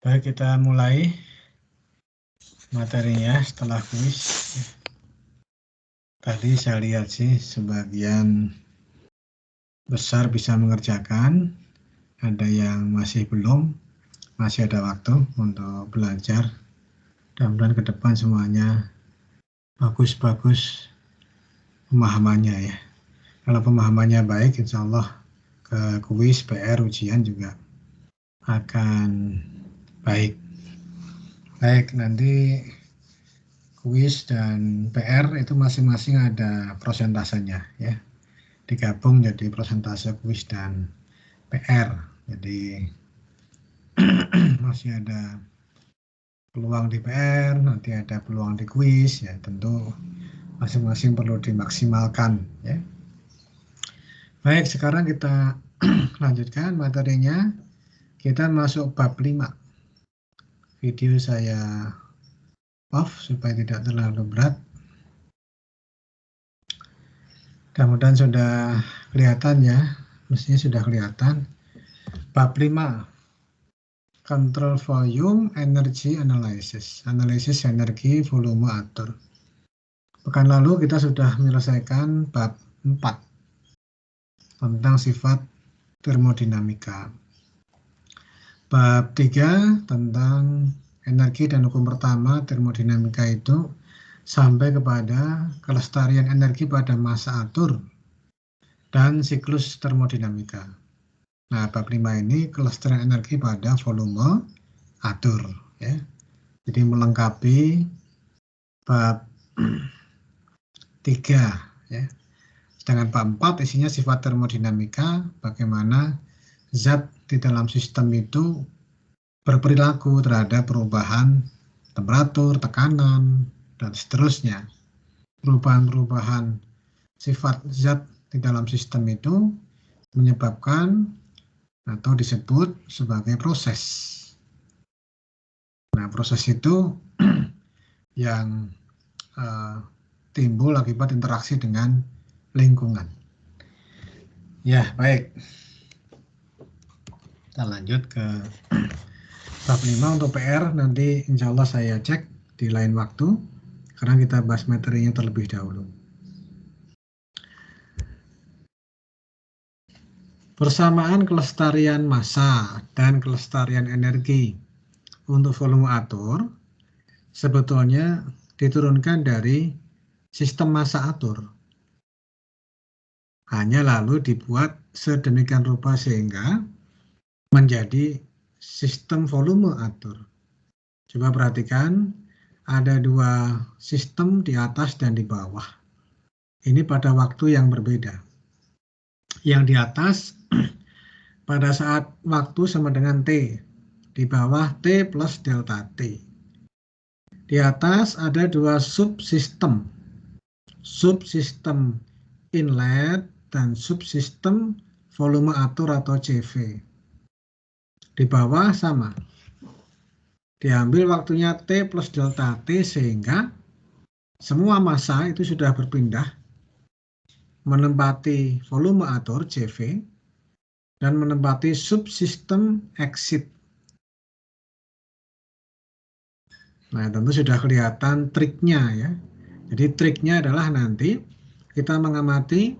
Baik, kita mulai materinya setelah kuis. Tadi saya lihat sih sebagian besar bisa mengerjakan, ada yang masih belum, masih ada waktu untuk belajar. Mudah-mudahan ke depan semuanya bagus-bagus pemahamannya ya. Kalau pemahamannya baik, insya Allah ke kuis, PR, ujian juga akan baik. Baik, nanti kuis dan PR itu masing-masing ada prosentasenya ya. Digabung jadi prosentase kuis dan PR. Jadi masih ada peluang di PR, nanti ada peluang di kuis ya, tentu masing-masing perlu dimaksimalkan ya. Baik, sekarang kita lanjutkan materinya. Kita masuk bab 5. Video saya off supaya tidak terlalu berat. Mudah-mudahan sudah kelihatan ya, mestinya sudah kelihatan. Bab 5, Control Volume Energy Analysis, analisis energi volume atur. Pekan lalu kita sudah menyelesaikan bab 4 tentang sifat termodinamika. Bab 3 tentang energi dan hukum pertama termodinamika itu sampai kepada kelestarian energi pada massa atur dan siklus termodinamika. Nah, bab 5 ini kelestarian energi pada volume atur ya. Jadi melengkapi bab 3 ya. Sedangkan bab 4 isinya sifat termodinamika, bagaimana zat di dalam sistem itu berperilaku terhadap perubahan temperatur, tekanan, dan seterusnya. Perubahan-perubahan sifat zat di dalam sistem itu menyebabkan atau disebut sebagai proses. Nah, proses itu yang timbul akibat interaksi dengan lingkungan. Ya, baik. Kita lanjut ke bab 5 untuk PR. Nanti insya Allah saya cek di lain waktu, karena kita bahas materinya terlebih dahulu. Persamaan kelestarian massa dan kelestarian energi untuk volume atur sebetulnya diturunkan dari sistem massa atur. Hanya lalu dibuat sedemikian rupa sehingga menjadi sistem volume atur. Coba perhatikan, ada dua sistem di atas dan di bawah. Ini pada waktu yang berbeda. Yang di atas pada saat waktu sama dengan T, di bawah T plus delta T. Di atas ada dua subsistem, subsistem inlet dan subsistem volume atur atau CV. Di bawah sama, diambil waktunya T plus delta T sehingga semua massa itu sudah berpindah menempati volume atur CV dan menempati subsistem exit. Nah, tentu sudah kelihatan triknya ya. Jadi triknya adalah nanti kita mengamati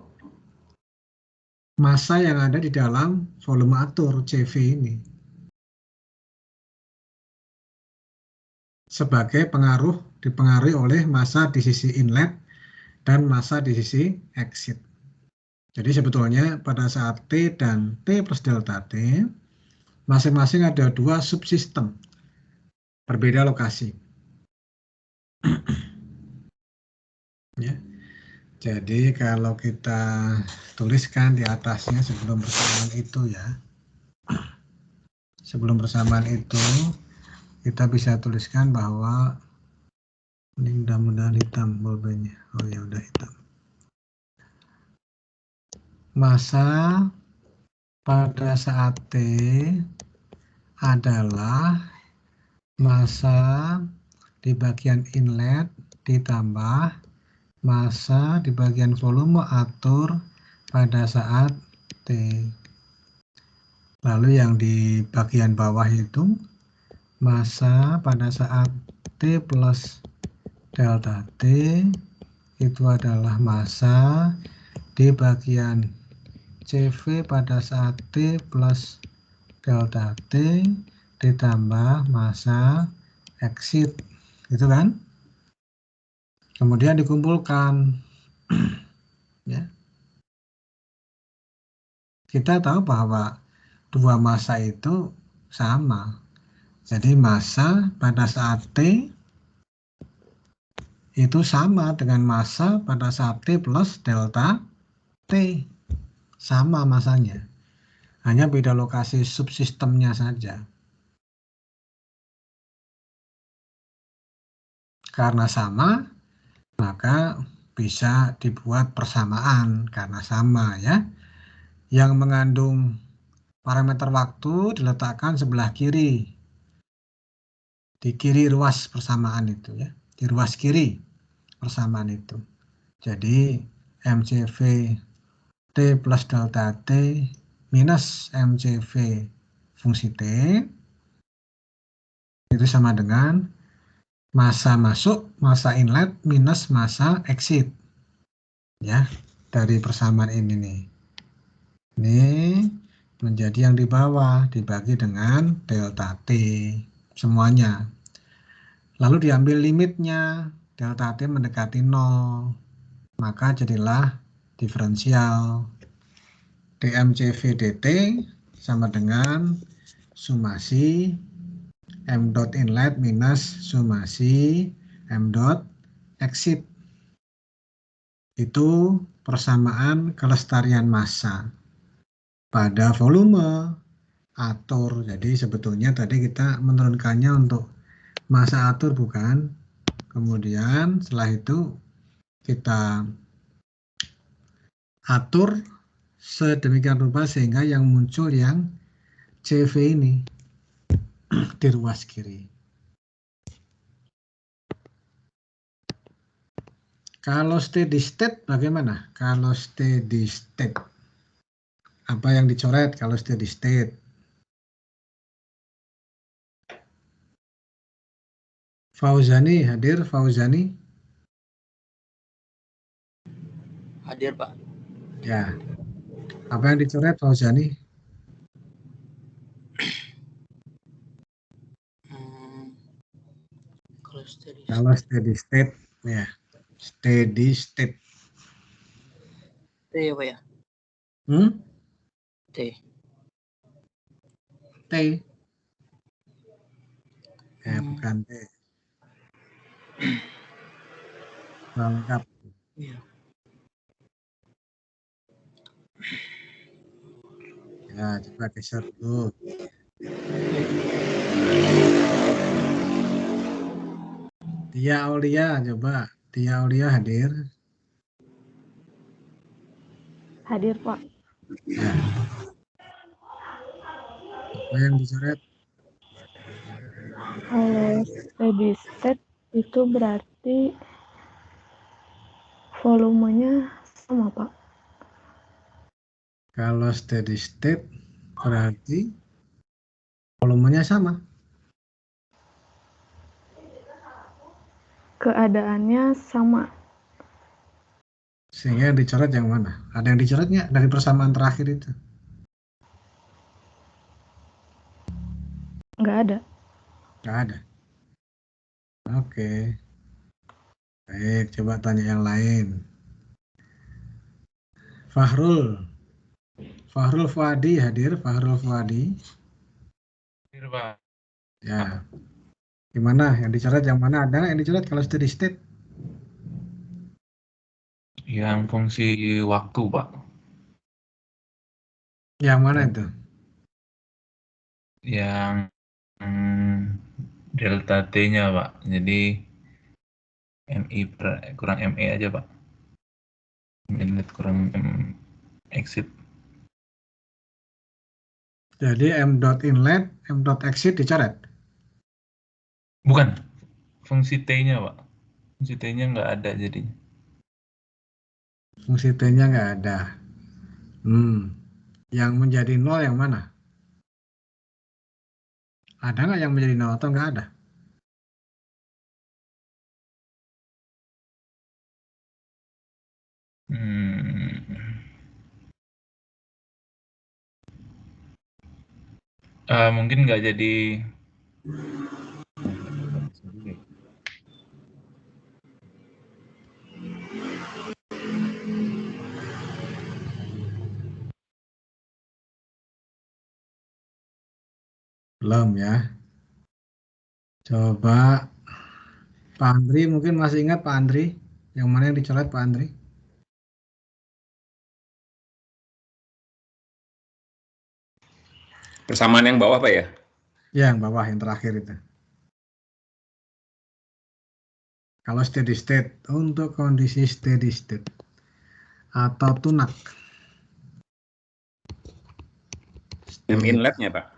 massa yang ada di dalam volume atur CV ini sebagai dipengaruhi oleh massa di sisi inlet dan massa di sisi exit. Jadi sebetulnya pada saat T dan T plus delta T masing-masing ada dua subsistem berbeda lokasi. Ya. Jadi kalau kita tuliskan di atasnya sebelum persamaan itu ya. Sebelum persamaan itu kita bisa tuliskan bahwa ini mudah-mudahan hitam bolpennya. Oh ya udah hitam. Massa pada saat T adalah massa di bagian inlet ditambah massa di bagian volume atur pada saat T. Lalu yang di bagian bawah itu massa pada saat T plus delta T itu adalah massa di bagian CV pada saat T plus delta T ditambah massa exit, gitu kan? Kemudian dikumpulkan. Ya. Kita tahu bahwa dua massa itu sama. Jadi massa pada saat T itu sama dengan massa pada saat T plus delta T. Sama massanya. Hanya beda lokasi subsistemnya saja. Karena sama, maka bisa dibuat persamaan karena sama ya. Yang mengandung parameter waktu diletakkan sebelah kiri. Di kiri ruas persamaan itu ya. Di ruas kiri persamaan itu. Jadi MCV T plus delta T minus MCV fungsi T itu sama dengan massa masuk, massa inlet minus massa exit. Ya, dari persamaan ini nih. Ini menjadi yang di bawah dibagi dengan delta T semuanya. Lalu diambil limitnya, delta T mendekati 0. Maka jadilah diferensial dmcv dt sama dengan sumasi m dot inlet minus sumasi m dot exit. Itu persamaan kelestarian massa pada volume atur. Jadi sebetulnya tadi kita menurunkannya untuk massa atur bukan. Kemudian setelah itu kita atur sedemikian rupa sehingga yang muncul yang CV ini di ruas kiri. Kalau steady state bagaimana? Kalau steady state, apa yang dicoret kalau steady state? Fauzani hadir, Fauzani? Hadir, Pak. Ya. Apa yang dicoret Fauzani? Kalau steady state, ya. Steady state. T ya, Pak ya? T. T. Ya, bukan T. Lengkap. Iya. Ya, coba geser dulu. Tia Aulia, coba. Tia Aulia hadir. Hadir, Pak. Ya. Apa yang dicoret? Kalau steady state itu berarti volumenya sama, Pak. Kalau steady state berarti volumenya sama. Keadaannya sama. Sehingga yang dicoret yang mana? Ada yang dicoret nggak dari persamaan terakhir itu? Nggak ada. Nggak ada. Oke. Baik, coba tanya yang lain. Fahrul. Fahrul Fuadi hadir, Fahrul Fuadi. Hadir, Pak. Ya. Gimana? Yang dicoret yang mana? Ada nggak yang dicoret kalau steady state? Yang fungsi waktu, Pak. Yang mana itu? Yang delta T-nya, Pak. Jadi MI kurang ME aja, Pak. Inlet kurang M exit. Jadi M dot inlet, M dot exit dicoret? Bukan. Fungsi T-nya, Pak. Fungsi T-nya nggak ada jadinya. Fungsi T-nya nggak ada. Yang menjadi nol yang mana? Ada nggak yang menjadi nol atau nggak ada? Mungkin nggak jadi. Belum ya. Coba Pak Andri, mungkin masih ingat Pak Andri? Yang mana yang dicoret Pak Andri? Persamaan yang bawah Pak ya? Ya, yang bawah, yang terakhir itu. Kalau steady state, untuk kondisi steady state atau tunak. Yang inletnya Pak.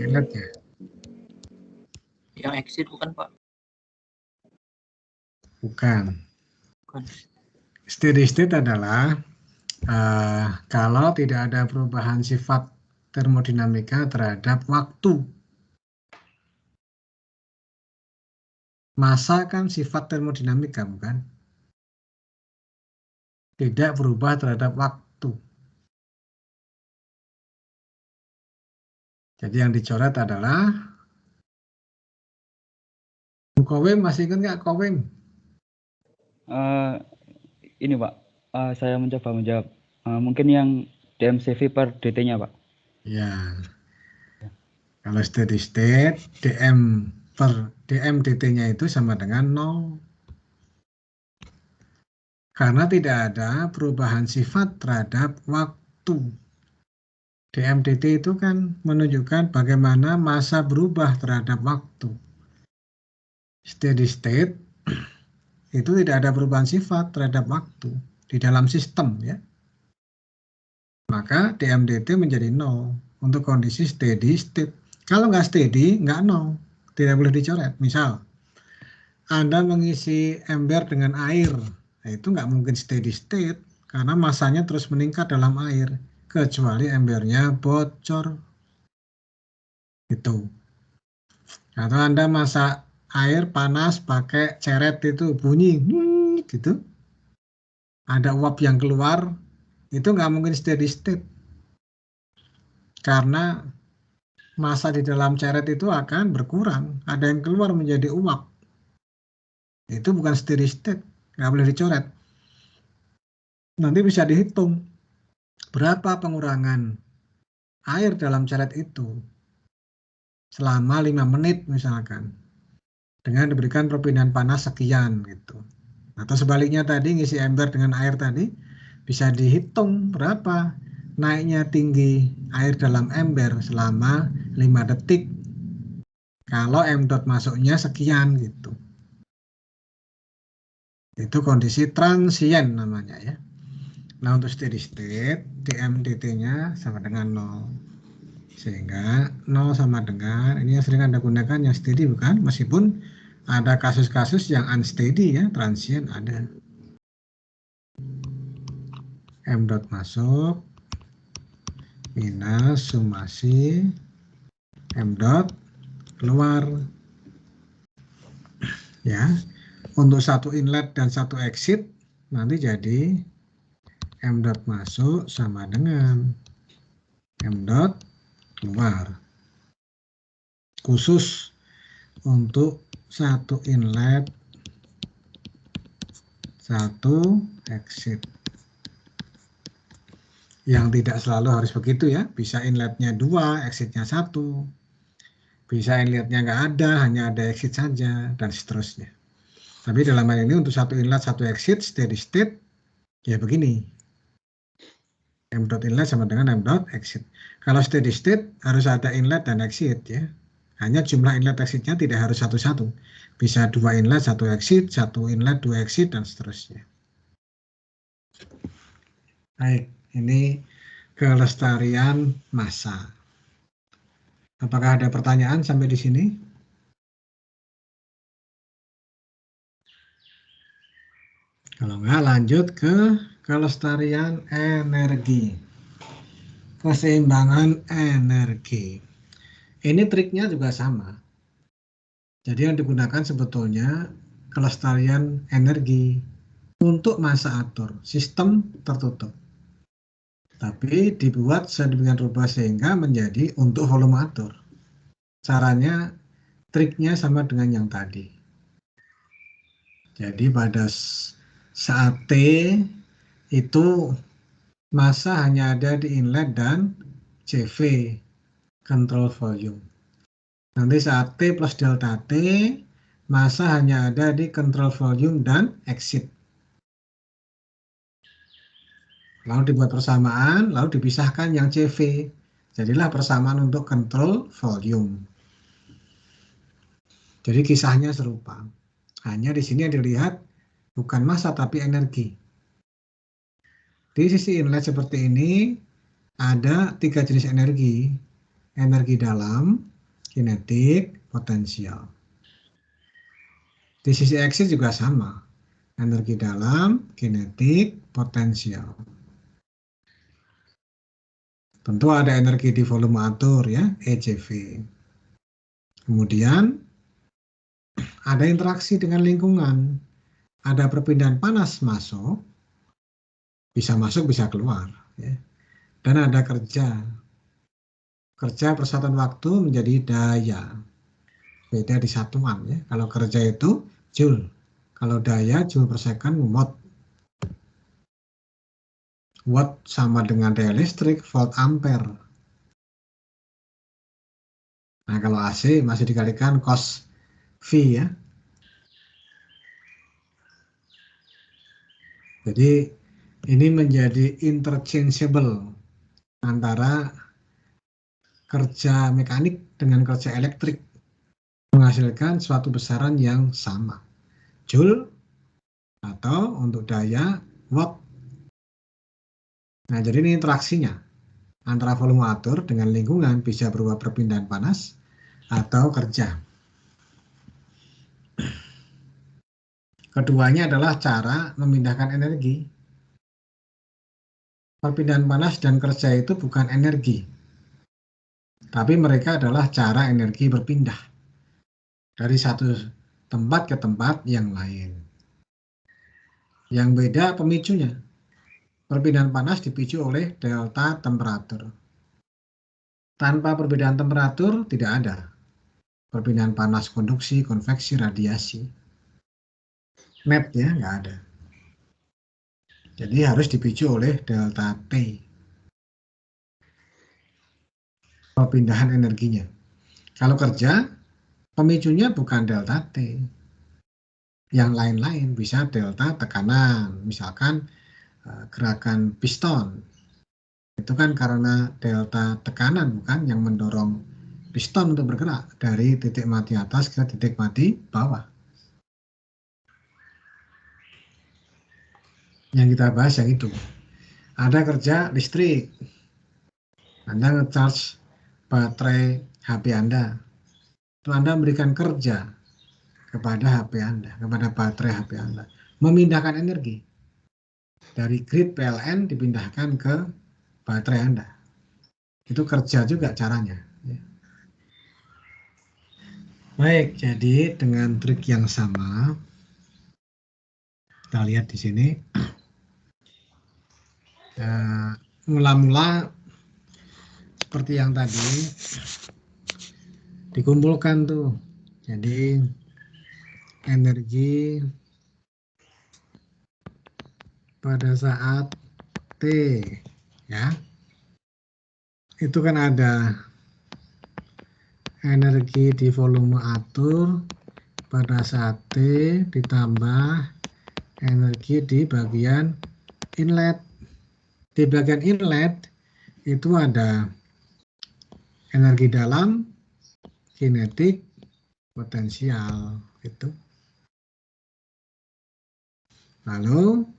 Inlet ya? Yang exit bukan Pak? Bukan. Bukan. Steady state adalah kalau tidak ada perubahan sifat termodinamika terhadap waktu. Massa kan sifat termodinamika, bukan? Tidak berubah terhadap waktu. Jadi yang dicoret adalah Kowem, masih ingat nggak Kowem? Ini Pak, saya mencoba menjawab. Mungkin yang DMCV per DT-nya Pak. Ya. Kalau steady state, DM per DM DT-nya itu sama dengan 0. Karena tidak ada perubahan sifat terhadap waktu. DM DT itu kan menunjukkan bagaimana massa berubah terhadap waktu. Steady state itu tidak ada perubahan sifat terhadap waktu di dalam sistem ya. Maka DM DT menjadi 0 untuk kondisi steady state. Kalau nggak steady, nggak 0. Tidak boleh dicoret. Misal, Anda mengisi ember dengan air. Nah, itu nggak mungkin steady state karena masanya terus meningkat dalam air. Kecuali embernya bocor. Gitu. Atau Anda masak air panas pakai ceret itu bunyi. Gitu. Ada uap yang keluar. Itu nggak mungkin steady state. Karena massa di dalam ceret itu akan berkurang. Ada yang keluar menjadi uap. Itu bukan steady state. Nggak boleh dicoret. Nanti bisa dihitung berapa pengurangan air dalam ceret itu selama 5 menit misalkan. Dengan diberikan perpindahan panas sekian gitu. Atau sebaliknya tadi ngisi ember dengan air tadi bisa dihitung berapa naiknya tinggi air dalam ember selama 5 detik. Kalau M dot masuknya sekian gitu. Itu kondisi transient namanya ya. Nah untuk steady state, DM dt-nya sama dengan 0. Sehingga 0 sama dengan, ini yang sering Anda gunakan yang steady bukan? Meskipun ada kasus-kasus yang unsteady ya, transient ada. M dot masuk, minus sumasi, M dot keluar. Ya, untuk satu inlet dan satu exit, nanti jadi M dot masuk sama dengan M dot keluar. Khusus untuk satu inlet, satu exit. Yang tidak selalu harus begitu ya. Bisa inletnya 2, exitnya 1. Bisa inletnya nggak ada, hanya ada exit saja, dan seterusnya. Tapi dalam hal ini untuk satu inlet, satu exit, steady state, ya begini. M dot inlet sama dengan M dot exit. Kalau steady state harus ada inlet dan exit ya. Hanya jumlah inlet exitnya tidak harus satu-satu. Bisa 2 inlet, 1 exit, 1 inlet, 2 exit, dan seterusnya. Baik, ini kelestarian massa. Apakah ada pertanyaan sampai di sini? Kalau enggak, lanjut ke kelestarian energi. keseimbangan energi. Ini triknya juga sama. Jadi yang digunakan sebetulnya kelestarian energi untuk masa atur, sistem tertutup. Tapi dibuat sedemikian rupa sehingga menjadi untuk volume atur. Caranya, triknya sama dengan yang tadi. Jadi pada saat T itu massa hanya ada di inlet dan CV, control volume. Nanti saat T plus delta T, massa hanya ada di control volume dan exit. Lalu dibuat persamaan, lalu dipisahkan yang CV. Jadilah persamaan untuk control volume. Jadi kisahnya serupa. Hanya di sini yang dilihat bukan massa tapi energi. Di sisi inlet seperti ini ada 3 jenis energi. Energi dalam, kinetik, potensial. Di sisi exit juga sama. Energi dalam, kinetik, potensial. Tentu ada energi di volume atur ya, ECV. Kemudian ada interaksi dengan lingkungan. Ada perpindahan panas masuk, bisa keluar. Ya. Dan ada kerja. Kerja persatuan waktu menjadi daya. Beda di satuan ya. Kalau kerja itu joule. Kalau daya joule per second watt. Watt sama dengan daya listrik, volt ampere. Nah, kalau AC masih dikalikan cos V ya. Jadi ini menjadi interchangeable antara kerja mekanik dengan kerja elektrik, menghasilkan suatu besaran yang sama. Joule atau untuk daya watt. Nah, jadi ini interaksinya antara volume atur dengan lingkungan bisa berupa perpindahan panas atau kerja. Keduanya adalah cara memindahkan energi. Perpindahan panas dan kerja itu bukan energi, tapi mereka adalah cara energi berpindah dari satu tempat ke tempat yang lain. Yang beda pemicunya. Perpindahan panas dipicu oleh delta temperatur. Tanpa perbedaan temperatur tidak ada perpindahan panas konduksi, konveksi, radiasi. Net ya, nggak ada. Jadi harus dipicu oleh delta T. Perpindahan energinya. Kalau kerja, pemicunya bukan delta T. Yang lain-lain bisa delta tekanan. Misalkan gerakan piston. Itu kan karena delta tekanan bukan yang mendorong piston untuk bergerak dari titik mati atas ke titik mati bawah. Yang kita bahas yang itu. Ada kerja listrik. Anda nge-charge baterai HP Anda. Itu Anda memberikan kerja kepada HP Anda, kepada baterai HP Anda. Memindahkan energi. Dari grid PLN dipindahkan ke baterai Anda. Itu kerja juga caranya. Baik, jadi dengan trik yang sama, kita lihat di sini. Mula-mula seperti yang tadi dikumpulkan tuh. Jadi energi pada saat T ya. Itu kan ada energi di volume atur pada saat T ditambah energi di bagian inlet. Di bagian inlet itu ada energi dalam, kinetik, potensial gitu. Lalu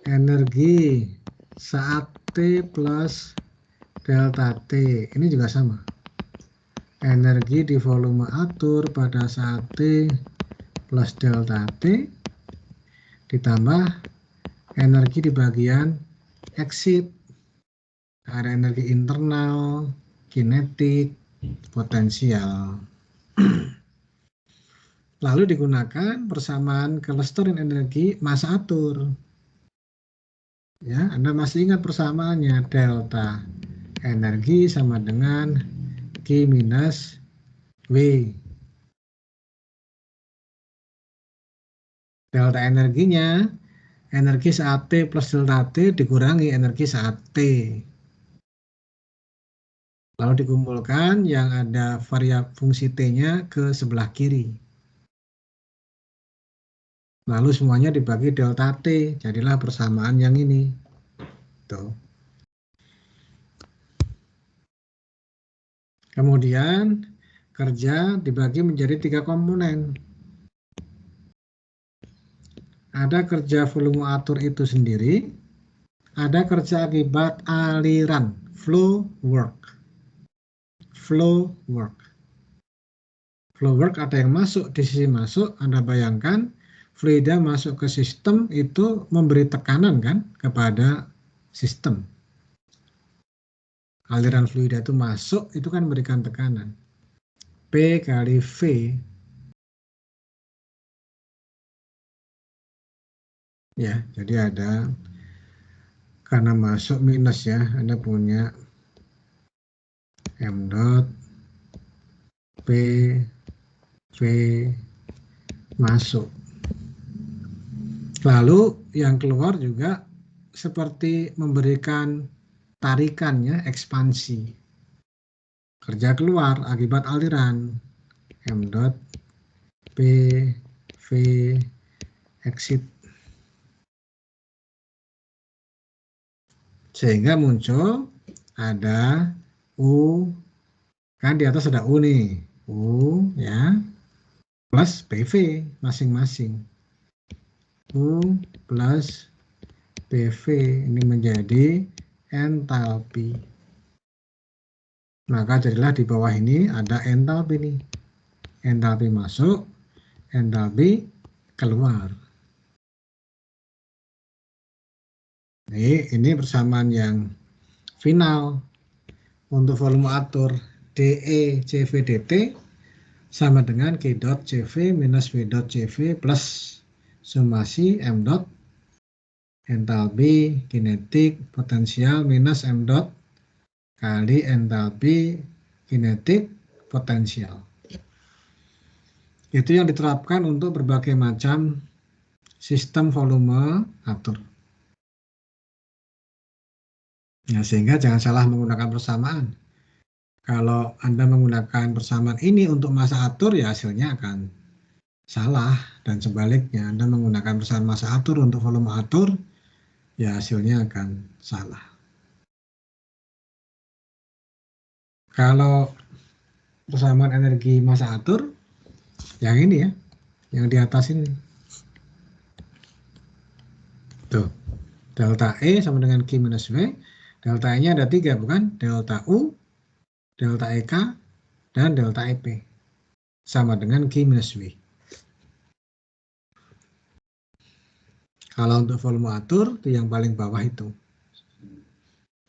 energi saat T plus delta T ini juga sama. Energi di volume atur pada saat T plus delta T ditambah energi di bagian exit Ada energi internal, kinetik, potensial. Lalu digunakan persamaan kelestarian energi massa atur. Ya, Anda masih ingat persamaannya, delta energi sama dengan Q minus W. Delta energinya, energi saat T plus delta T dikurangi energi saat T. Lalu dikumpulkan yang ada variabel fungsi T-nya ke sebelah kiri. Lalu semuanya dibagi delta T, jadilah persamaan yang ini. Tuh. Kemudian kerja dibagi menjadi 3 komponen. Ada kerja volume atur itu sendiri, ada kerja akibat aliran, flow work. Flow work. Flow work ada yang masuk di sisi masuk, Anda bayangkan fluida masuk ke sistem itu memberi tekanan kan kepada sistem. Aliran fluida itu masuk itu kan memberikan tekanan. P kali V ya, jadi ada karena masuk minus ya, Anda punya M dot P V masuk. Lalu yang keluar juga seperti memberikan tarikannya, ekspansi. Kerja keluar akibat aliran M dot P V exit. Sehingga muncul ada U, kan di atas ada U nih, U ya, plus PV masing-masing. U plus PV ini menjadi entalpi. Maka jadilah di bawah ini ada entalpi nih. Entalpi masuk, entalpi keluar. Ini persamaan yang final untuk volume atur DE CV dt sama dengan Q dot CV minus V dot CV plus summasi M dot entalpi kinetik potensial minus M dot kali entalpi kinetik potensial. Itu yang diterapkan untuk berbagai macam sistem volume atur. Ya, sehingga jangan salah menggunakan persamaan. Kalau Anda menggunakan persamaan ini untuk massa atur, ya hasilnya akan salah. Dan sebaliknya, Anda menggunakan persamaan massa atur untuk volume atur, ya hasilnya akan salah. Kalau persamaan energi massa atur, yang ini ya, yang di atas ini. Tuh, delta E sama dengan Q minus V. Delta E-nya ada 3, bukan? Delta U, delta EK, dan delta EP. Sama dengan Q minus V. Kalau untuk volume atur, itu yang paling bawah itu.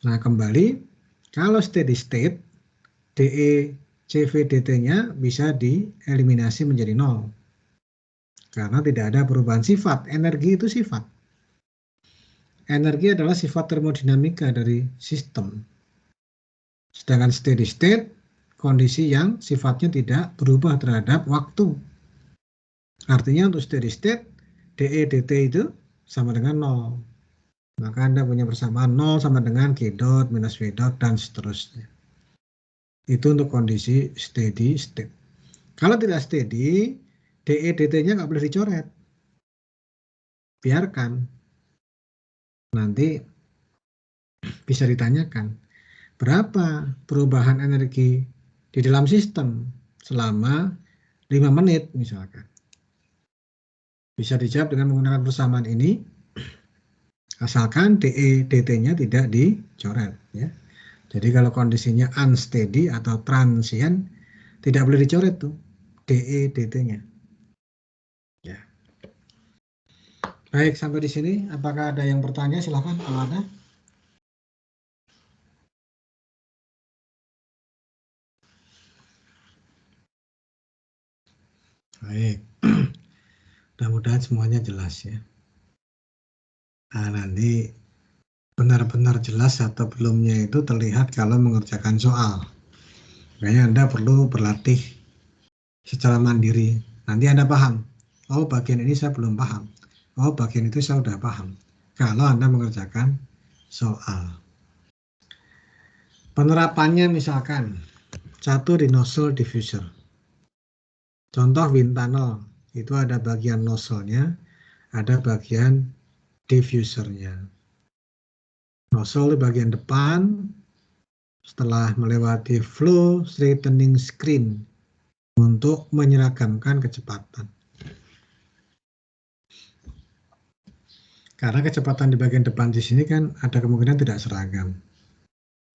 Nah, kembali, kalau steady state, DE CV dt-nya bisa dieliminasi menjadi 0. Karena tidak ada perubahan sifat. Energi itu sifat. Energi adalah sifat termodinamika dari sistem. Sedangkan steady state, kondisi yang sifatnya tidak berubah terhadap waktu. Artinya untuk steady state, DE dt itu sama dengan 0. Maka Anda punya persamaan 0 sama dengan Q dot minus V dot dan seterusnya. Itu untuk kondisi steady state. Kalau tidak steady, DE dt-nya nggak boleh dicoret. Biarkan. Nanti bisa ditanyakan, berapa perubahan energi di dalam sistem selama 5 menit misalkan. Bisa dijawab dengan menggunakan persamaan ini, asalkan DE dt-nya tidak dicoret. Ya. Jadi kalau kondisinya unsteady atau transient, tidak boleh dicoret tuh DE dt-nya. Ya. Baik, sampai di sini. Apakah ada yang bertanya? Silakan kalau ada. Baik. Mudah-mudahan semuanya jelas ya. Nah, nanti benar-benar jelas atau belumnya itu terlihat kalau mengerjakan soal. Makanya Anda perlu berlatih secara mandiri. Nanti Anda paham, oh bagian ini saya belum paham, oh bagian itu saya sudah paham. Kalau Anda mengerjakan soal. Penerapannya misalkan, satu di nozzle diffuser. Contoh wind tunnel, itu ada bagian nozzle-nya, ada bagian diffusernya. Nozzle di bagian depan, setelah melewati flow straightening screen untuk menyeragamkan kecepatan. Karena kecepatan di bagian depan di sini kan ada kemungkinan tidak seragam.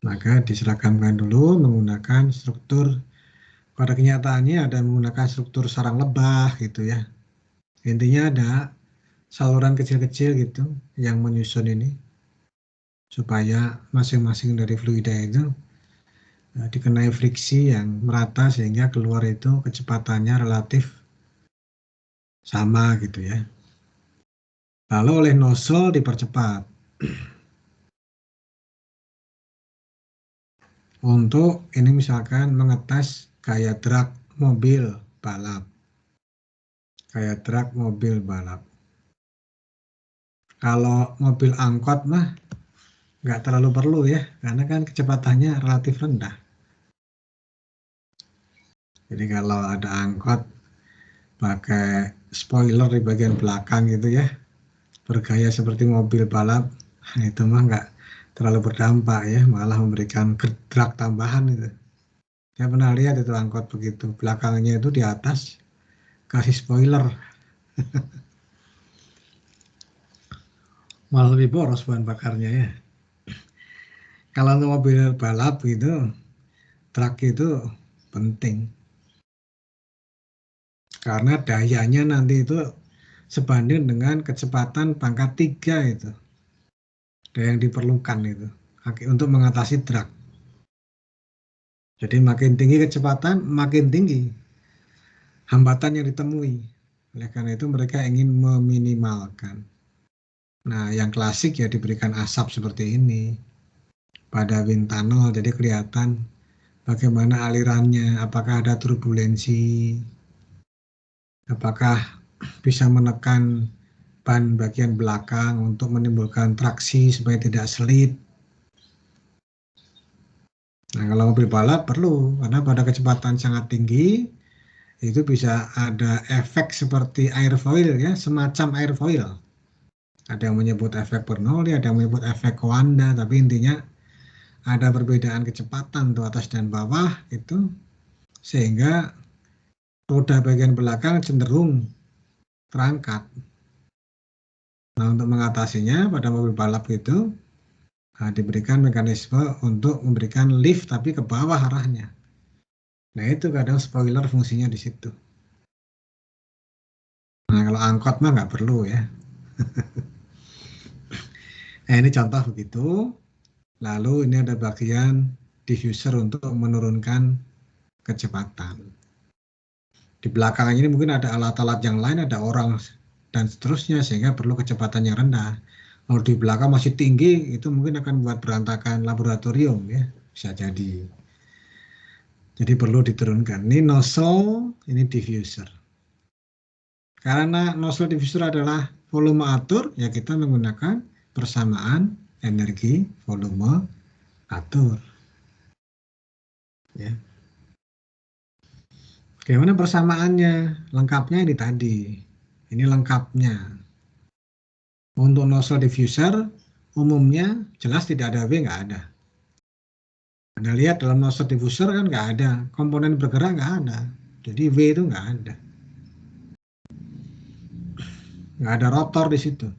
Maka diseragamkan dulu menggunakan struktur, pada kenyataannya ada menggunakan struktur sarang lebah gitu ya. Intinya ada saluran kecil-kecil gitu yang menyusun ini, supaya masing-masing dari fluida itu dikenai friksi yang merata sehingga keluar itu kecepatannya relatif sama gitu ya. Lalu oleh nozzle dipercepat untuk ini misalkan mengetes gaya drag mobil balap. Gaya drag mobil balap. Kalau mobil angkot mah nggak terlalu perlu ya, karena kan kecepatannya relatif rendah. Jadi kalau ada angkot pakai spoiler di bagian belakang gitu ya, bergaya seperti mobil balap, itu mah nggak terlalu berdampak ya, malah memberikan drag tambahan itu. Saya pernah lihat itu angkot begitu, belakangnya itu di atas kasih spoiler. Malah lebih boros bahan bakarnya ya. Kalau untuk mobil balap gitu, drag itu penting. Karena dayanya nanti itu sebanding dengan kecepatan pangkat 3 itu. Daya yang diperlukan itu untuk mengatasi drag. Jadi makin tinggi kecepatan, makin tinggi hambatan yang ditemui. Oleh karena itu mereka ingin meminimalkan. Nah, yang klasik ya diberikan asap seperti ini pada wind tunnel, jadi kelihatan bagaimana alirannya, apakah ada turbulensi, apakah bisa menekan ban bagian belakang untuk menimbulkan traksi supaya tidak selip. Nah, kalau mobil balap perlu, karena pada kecepatan sangat tinggi itu bisa ada efek seperti airfoil ya, semacam airfoil. Ada yang menyebut efek Bernoulli, ada yang menyebut efek Coanda, tapi intinya ada perbedaan kecepatan tuh atas dan bawah itu, sehingga roda bagian belakang cenderung terangkat. Nah, untuk mengatasinya pada mobil balap itu diberikan mekanisme untuk memberikan lift tapi ke bawah arahnya. Nah, itu kadang spoiler fungsinya di situ. Nah, kalau angkot mah nggak perlu ya. Nah, ini contoh begitu. Lalu ini ada bagian diffuser untuk menurunkan kecepatan. Di belakang ini mungkin ada alat-alat yang lain, ada orang dan seterusnya, sehingga perlu kecepatan yang rendah. Kalau di belakang masih tinggi, itu mungkin akan membuat berantakan laboratorium ya, bisa jadi. Jadi perlu diturunkan. Ini nozzle, ini diffuser. Karena nozzle diffuser adalah volume atur, ya kita menggunakan persamaan energi volume atur. Ya. Bagaimana persamaannya? Lengkapnya ini tadi. Ini lengkapnya. Untuk nozzle diffuser, umumnya jelas tidak ada V, nggak ada. Anda lihat dalam nozzle diffuser kan nggak ada. Komponen bergerak nggak ada. Jadi V itu nggak ada. Nggak ada rotor di situ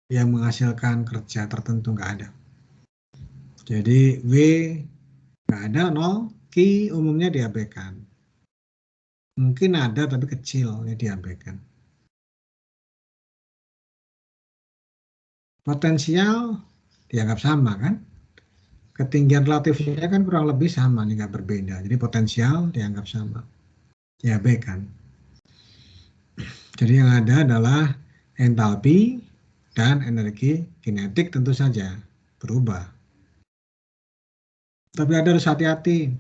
yang menghasilkan kerja tertentu, nggak ada. Jadi V nggak ada, 0, Q umumnya diabaikan. Mungkin ada tapi kecil, ya diabaikan. Potensial dianggap sama kan? Ketinggian relatifnya kan kurang lebih sama, nih nggak berbeda. Jadi potensial dianggap sama, diabaikan. Jadi yang ada adalah entalpi dan energi kinetik tentu saja berubah. Tapi harus hati-hati.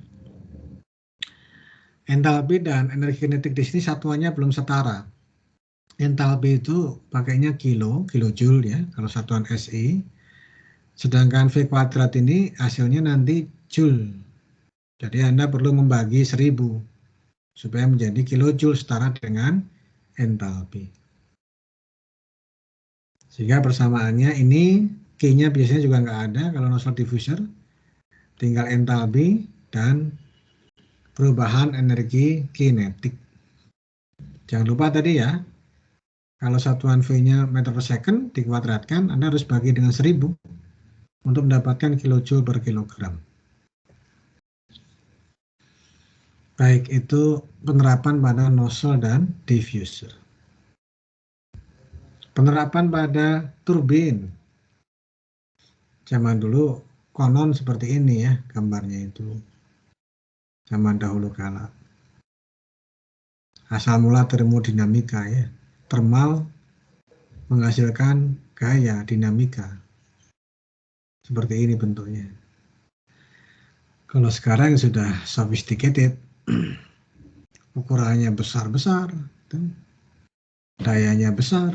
Entalpi dan energi kinetik di sini satuannya belum setara. Entalpi itu pakainya kilojoule ya, kalau satuan SI. Sedangkan V kuadrat ini hasilnya nanti joule. Jadi Anda perlu membagi 1000 supaya menjadi kilojoule setara dengan entalpi. Sehingga persamaannya ini Q-nya biasanya juga nggak ada kalau nozzle diffuser. Tinggal entalpi dan perubahan energi kinetik. Jangan lupa tadi ya, kalau satuan V-nya meter per second dikuadratkan, Anda harus bagi dengan 1000 untuk mendapatkan kilojoule per kilogram. Baik, itu penerapan pada nozzle dan diffuser. Penerapan pada turbin. Zaman dulu konon seperti ini ya gambarnya itu. Zaman dahulu kala. Asal mula termodinamika ya. Thermal menghasilkan gaya dinamika. Seperti ini bentuknya. Kalau sekarang sudah sophisticated, ukurannya besar-besar, dayanya besar.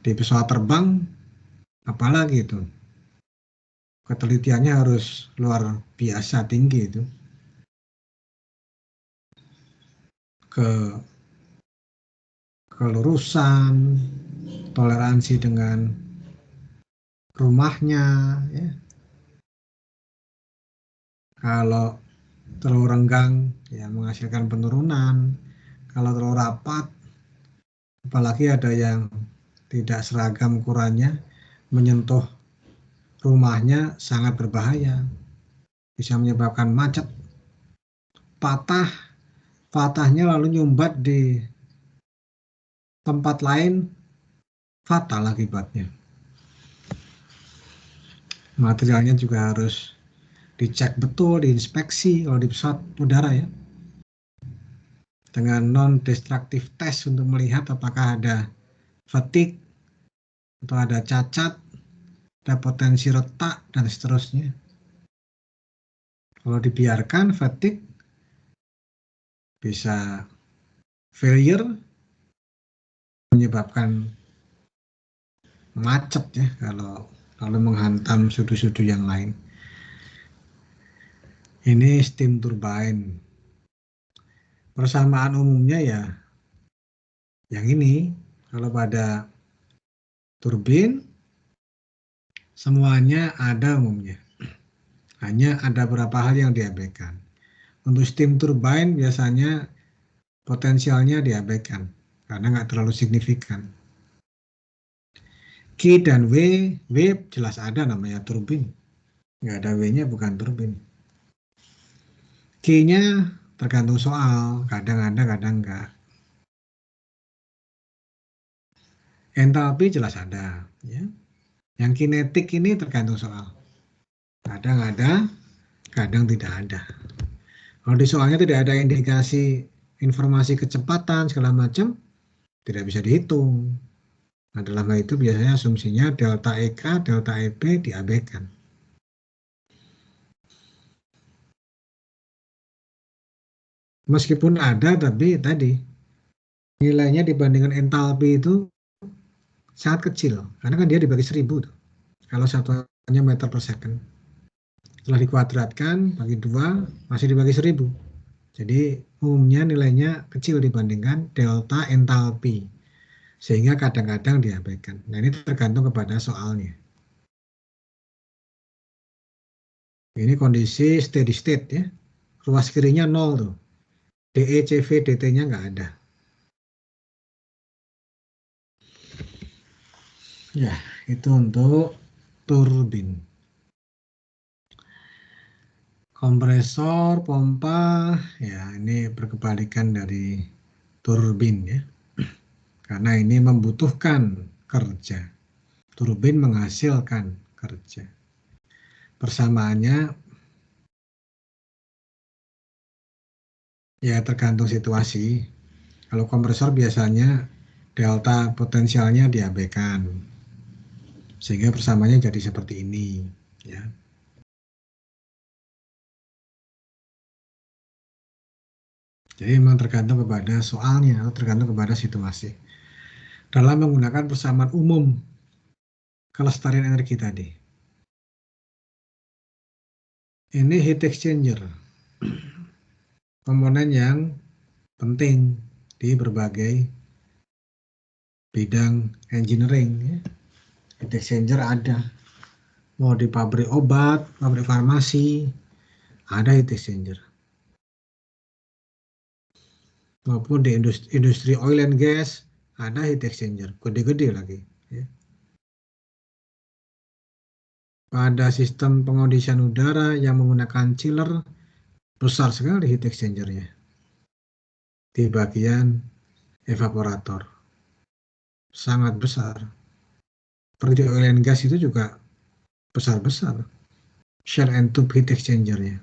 Di pesawat terbang, apalagi itu. Ketelitiannya harus luar biasa tinggi itu. Kelurusan, toleransi dengan rumahnya, ya. Kalau terlalu renggang, ya menghasilkan penurunan. Kalau terlalu rapat, apalagi ada yang tidak seragam ukurannya, menyentuh rumahnya sangat berbahaya. Bisa menyebabkan macet, patahnya lalu nyumbat di tempat lain, fatal akibatnya. Materialnya juga harus dicek betul, diinspeksi kalau di pesawat udara ya. Dengan non-destructive test untuk melihat apakah ada fatigue atau ada cacat, ada potensi retak dan seterusnya. Kalau dibiarkan fatigue bisa failure, menyebabkan macet ya kalau lalu menghantam sudu-sudu yang lain. Ini steam turbine. Persamaan umumnya ya yang ini. Kalau pada turbin semuanya ada umumnya. Hanya ada beberapa hal yang diabaikan. Untuk steam turbine biasanya potensialnya diabaikan karena nggak terlalu signifikan. Q dan W jelas ada namanya turbin. Nggak ada W-nya bukan turbin. Q-nya tergantung soal, kadang ada, kadang enggak. Entalpi jelas ada. Ya. Yang kinetik ini tergantung soal. Kadang ada, kadang tidak ada. Kalau di soalnya tidak ada indikasi informasi kecepatan segala macam, tidak bisa dihitung. Nah, dalam hal itu biasanya asumsinya delta EK, delta EP diabaikan. Meskipun ada, tapi tadi nilainya dibandingkan entalpi itu sangat kecil. Karena kan dia dibagi 1000 tuh. Kalau satuannya meter per second. Setelah dikuadratkan, bagi 2, masih dibagi 1000. Jadi umumnya nilainya kecil dibandingkan delta entalpi. Sehingga kadang-kadang diabaikan. Nah ini tergantung kepada soalnya. Ini kondisi steady state ya. Ruas kirinya 0 tuh. DE, CV, DT-nya nggak ada. Ya, itu untuk turbin. Kompresor, pompa, ya ini berkebalikan dari turbin ya. Karena ini membutuhkan kerja. Turbin menghasilkan kerja. Persamaannya ya tergantung situasi. Kalau kompresor biasanya delta potensialnya diabaikan, sehingga persamaannya jadi seperti ini, ya. Jadi memang tergantung kepada soalnya atau tergantung kepada situasi. Dalam menggunakan persamaan umum kelestarian energi tadi. Ini heat exchanger, komponen yang penting di berbagai bidang engineering. Ya. Heat exchanger ada, mau di pabrik obat, pabrik farmasi, ada heat exchanger. Maupun di industri oil and gas, ada heat exchanger, gede-gede lagi. Ya. Pada sistem pengondisian udara yang menggunakan chiller, besar sekali heat exchanger-nya di bagian evaporator. Sangat besar. Seperti oil and gas itu juga besar-besar. Shell and tube heat exchanger-nya.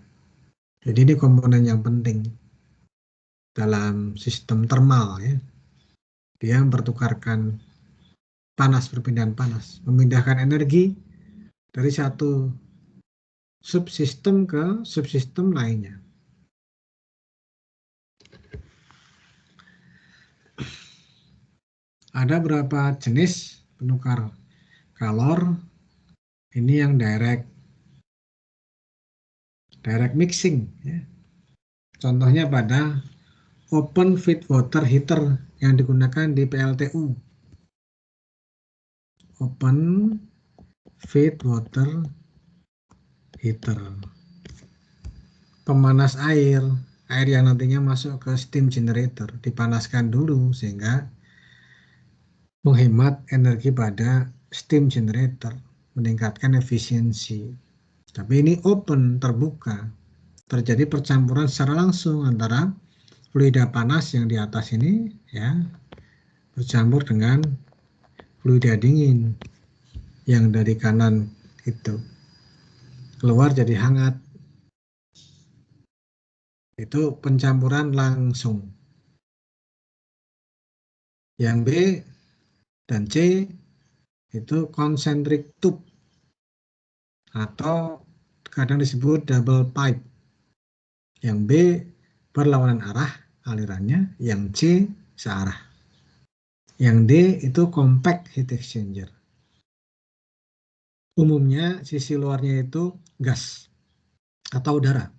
Jadi ini komponen yang penting dalam sistem thermal ya. Dia mempertukarkan panas, perpindahan panas, memindahkan energi dari satu subsistem ke subsistem lainnya. Ada berapa jenis penukar kalor? Ini yang direct mixing. Ya. Contohnya pada open feed water heater yang digunakan di PLTU. Open feed water heater. Pemanas air yang nantinya masuk ke steam generator, dipanaskan dulu sehingga menghemat energi pada steam generator, meningkatkan efisiensi. Tapi ini open, terbuka, terjadi percampuran secara langsung antara fluida panas yang di atas ini ya bercampur dengan fluida dingin yang dari kanan itu keluar jadi hangat. Itu pencampuran langsung. Yang B dan C itu concentric tube atau kadang disebut double pipe. Yang B berlawanan arah alirannya, yang C searah. Yang D itu compact heat exchanger. Umumnya sisi luarnya itu gas atau udara.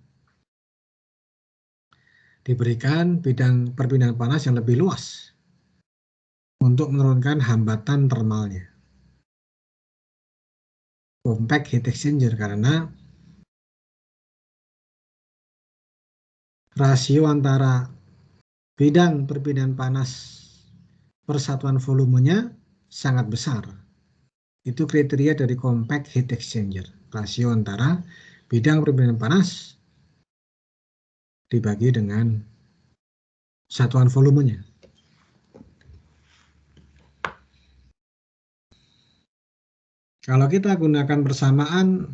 Diberikan bidang perpindahan panas yang lebih luas untuk menurunkan hambatan termalnya. Compact heat exchanger karena rasio antara bidang perpindahan panas persatuan volumenya sangat besar. Itu kriteria dari compact heat exchanger. Rasio antara bidang perpindahan panas dibagi dengan satuan volumenya. Kalau kita gunakan persamaan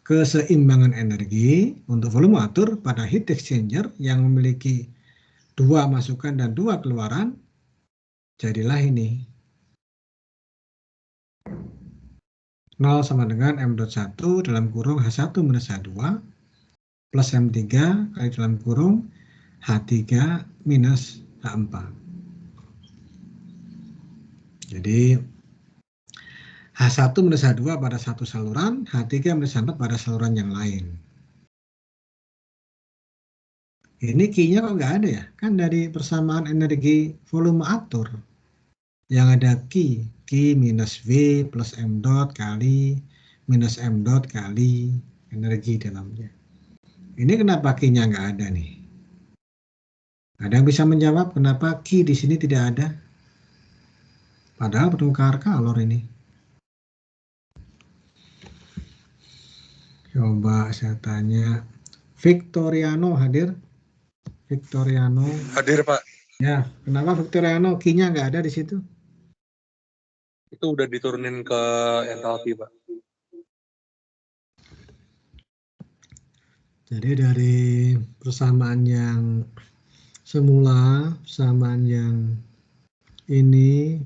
keseimbangan energi untuk volume atur pada heat exchanger yang memiliki 2 masukan dan 2 keluaran, jadilah ini. 0 sama dengan M.1 dalam kurung H1 minus H2 plus M3 kali dalam kurung H3 minus H4. Jadi H1 minus H2 pada satu saluran, H3 minus H4 pada saluran yang lain. Ini Q-nya kok nggak ada ya? Kan dari persamaan energi volume atur. Yang ada Q minus V plus M dot kali minus M dot kali energi dalamnya. Ini kenapa Q-nya nggak ada nih? Ada yang bisa menjawab kenapa Q di sini tidak ada? Padahal penukar kalor ini. Coba saya tanya. Victoriano hadir? Victoriano. Hadir, Pak. Ya, kenapa Victoriano Q-nya nggak ada di situ? Itu udah diturunin ke entalpi, Pak. Jadi dari persamaan yang semula persamaan yang ini,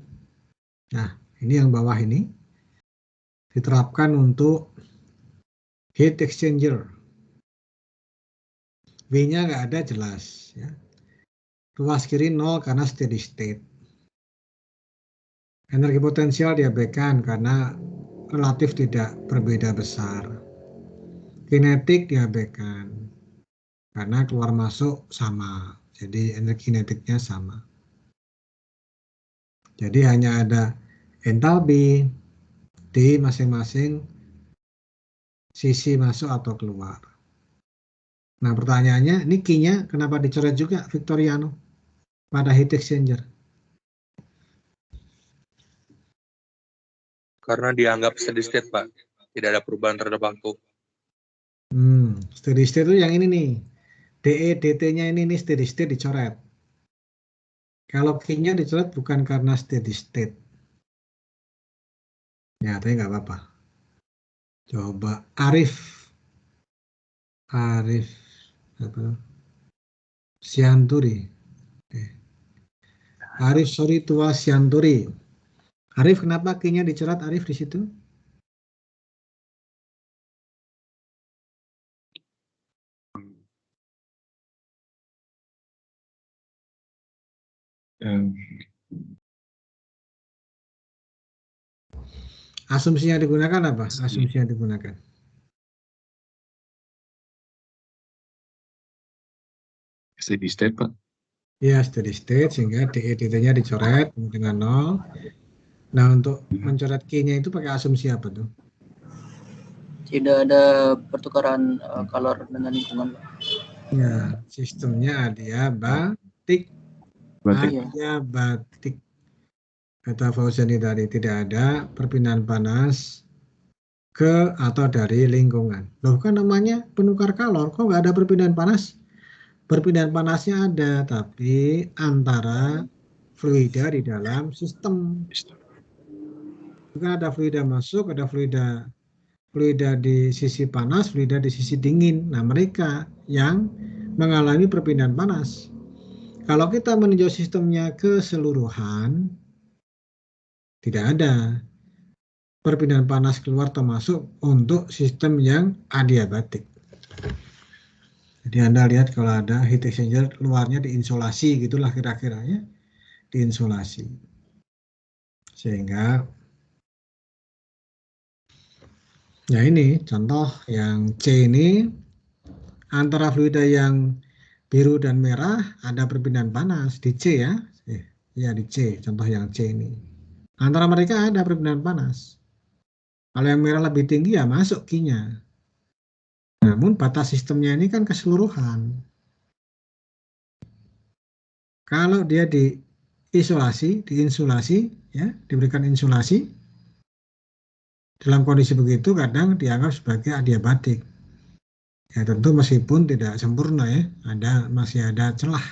nah ini yang bawah ini diterapkan untuk heat exchanger. V-nya nggak ada jelas. Ya. Ruas kiri 0 karena steady state. Energi potensial diabaikan karena relatif tidak berbeda besar. Kinetik diabaikan karena keluar masuk sama. Jadi energi kinetiknya sama. Jadi hanya ada entalpi di masing-masing sisi masuk atau keluar. Nah pertanyaannya, ini key-nya kenapa dicoret juga Victoriano pada heat exchanger? Karena dianggap steady state, Pak. Tidak ada perubahan terhadap waktu. Steady state itu yang ini nih. DE, DT-nya ini steady state dicoret. Kalau key-nya dicoret bukan karena steady state. Ya, tapi nggak apa-apa. Coba Arif apa? Sianturi. Arif sorry tua Sianturi. Arif kenapa key-nya dicoret Arif di situ? Asumsi yang digunakan apa? Asumsi yang digunakan. Steady state, Pak. Ya, steady state sehingga DE-DT-nya dicoret dengan 0. Nah, untuk mencoret key-nya itu pakai asumsi apa tuh? Tidak ada pertukaran kalor dengan lingkungan, Pak. Ya, sistemnya adiabatik. Adiabatik. Kata Fauzani tadi, tidak ada perpindahan panas ke atau dari lingkungan. Loh, kan namanya penukar kalor, kok nggak ada perpindahan panas? Perpindahan panasnya ada, tapi antara fluida di dalam sistem. Bukan ada fluida masuk, ada fluida di sisi panas, fluida di sisi dingin. Nah, mereka yang mengalami perpindahan panas. Kalau kita meninjau sistemnya keseluruhan, tidak ada perpindahan panas keluar atau masuk untuk sistem yang adiabatik. Jadi Anda lihat kalau ada heat exchanger luarnya diinsulasi, gitulah kira-kira ya, diinsulasi. Sehingga ya ini contoh yang C ini antara fluida yang biru dan merah ada perpindahan panas di C ya. Ya di C, contoh yang C ini. Antara mereka ada perpindahan panas. Kalau yang merah lebih tinggi ya masuk key-nya. Namun batas sistemnya ini kan keseluruhan. Kalau dia diinsulasi, ya, diberikan insulasi, dalam kondisi begitu kadang dianggap sebagai adiabatik. Ya tentu meskipun tidak sempurna ya, masih ada celah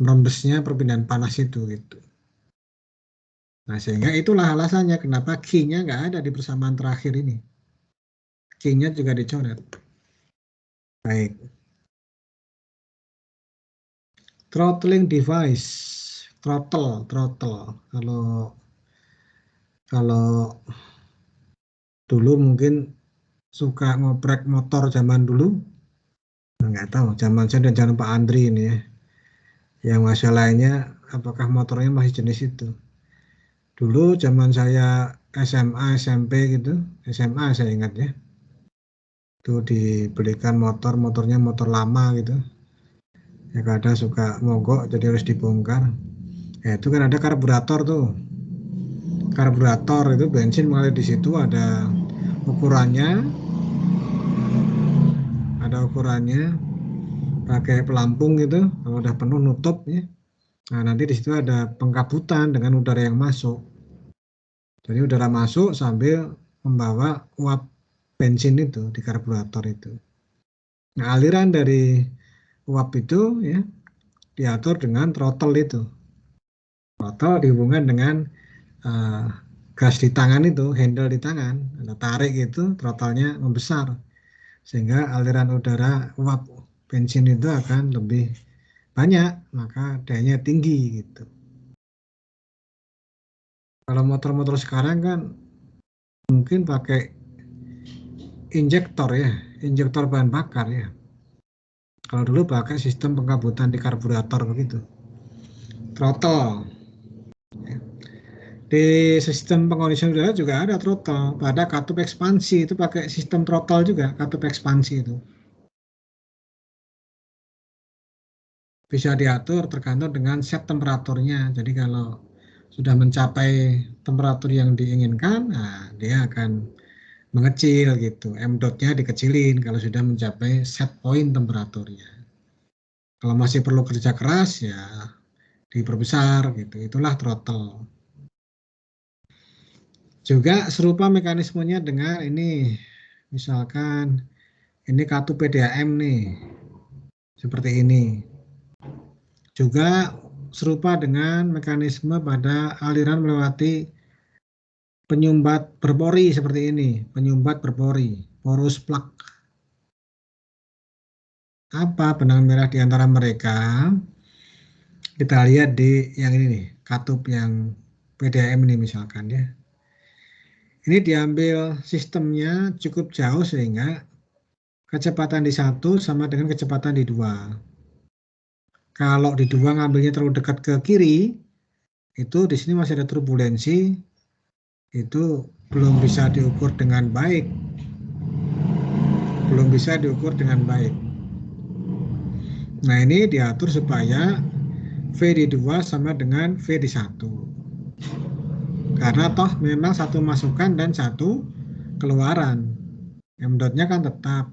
merembesnya perpindahan panas itu gitu. Nah sehingga itulah alasannya kenapa key-nya nggak ada di persamaan terakhir ini. Key-nya juga dicoret. Baik. Throttling device, throttle. Kalau dulu mungkin suka ngoprek motor zaman dulu, nggak tahu. Zaman saya dan zaman Pak Andri ini ya. Yang masalahnya apakah motornya masih jenis itu? Dulu zaman saya SMA, SMP gitu, SMA saya ingat ya. Itu dibelikan motornya motor lama gitu. Ya kadang suka mogok jadi harus dibongkar. Ya itu kan ada karburator tuh. Karburator itu bensin mengalir di situ ada ukurannya. Ada ukurannya pakai pelampung gitu. Kalau udah penuh nutup ya. Nah, nanti di situ ada pengkabutan dengan udara yang masuk. Jadi udara masuk sambil membawa uap bensin itu di karburator itu. Nah, aliran dari uap itu ya diatur dengan throttle itu. Throttle dihubungkan dengan gas di tangan itu, handle di tangan, ada tarik itu, throttle-nya membesar. Sehingga aliran udara uap bensin itu akan lebih banyak, maka dayanya tinggi gitu. Kalau motor-motor sekarang kan mungkin pakai injektor ya, injektor bahan bakar ya. Kalau dulu pakai sistem pengkabutan di karburator begitu. Throttle. Di sistem pengkondisian udara juga ada throttle. Pada katup ekspansi itu pakai sistem throttle juga, katup ekspansi itu. Bisa diatur tergantung dengan set temperaturnya. Jadi kalau sudah mencapai temperatur yang diinginkan, nah dia akan mengecil gitu. M dot-nya dikecilin kalau sudah mencapai set point temperaturnya. Kalau masih perlu kerja keras ya diperbesar gitu. Itulah throttle. Juga serupa mekanismenya dengan ini. Misalkan ini katup PDAM nih. Seperti ini. Juga serupa dengan mekanisme pada aliran melewati penyumbat berpori seperti ini, penyumbat berpori, porous plug. Apa benang merah di antara mereka? Kita lihat di yang ini nih, katup yang PDAM ini misalkan ya. Ini diambil sistemnya cukup jauh sehingga kecepatan di 1 sama dengan kecepatan di 2. Kalau di 2 ngambilnya terlalu dekat ke kiri, itu di sini masih ada turbulensi, itu belum bisa diukur dengan baik. Belum bisa diukur dengan baik. Nah ini diatur supaya V di 2 sama dengan V di 1. Karena toh memang satu masukan dan satu keluaran. M dot-nya kan tetap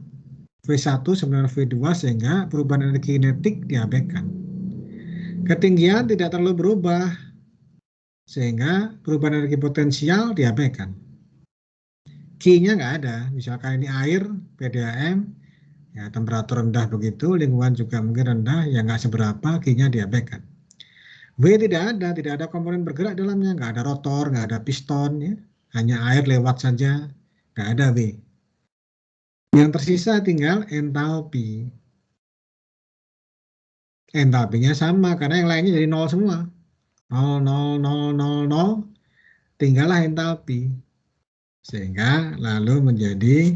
V1 sama dengan V2 sehingga perubahan energi kinetik diabaikan. Ketinggian tidak terlalu berubah sehingga perubahan energi potensial diabaikan. Q-nya nggak ada, misalkan ini air, PDAM, ya temperatur rendah begitu, lingkungan juga mungkin rendah, ya nggak seberapa, Q-nya diabaikan. W tidak ada komponen bergerak dalamnya, nggak ada rotor, nggak ada piston, ya. Hanya air lewat saja, nggak ada W. Yang tersisa tinggal entalpi. Entalpinya sama, karena yang lainnya jadi 0 semua. 0, 0, 0, 0, 0, tinggallah entalpi. Sehingga lalu menjadi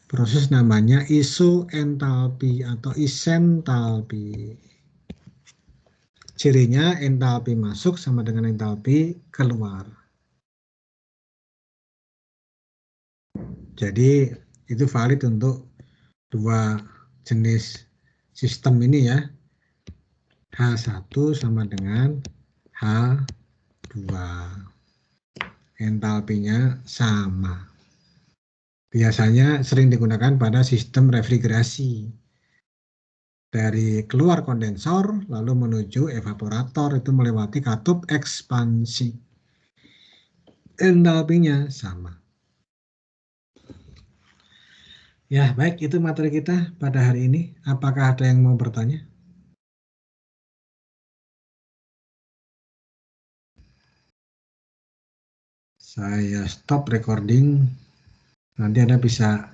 proses namanya isoentalpi atau isentalpi. Cirinya entalpi masuk sama dengan entalpi keluar. Jadi itu valid untuk dua jenis sistem ini ya. H1 sama dengan H2. Entalpinya sama. Biasanya sering digunakan pada sistem refrigerasi. Dari keluar kondensor lalu menuju evaporator itu melewati katup ekspansi. Entalpinya sama. Ya, baik itu materi kita pada hari ini. Apakah ada yang mau bertanya? Saya stop recording. Nanti Anda bisa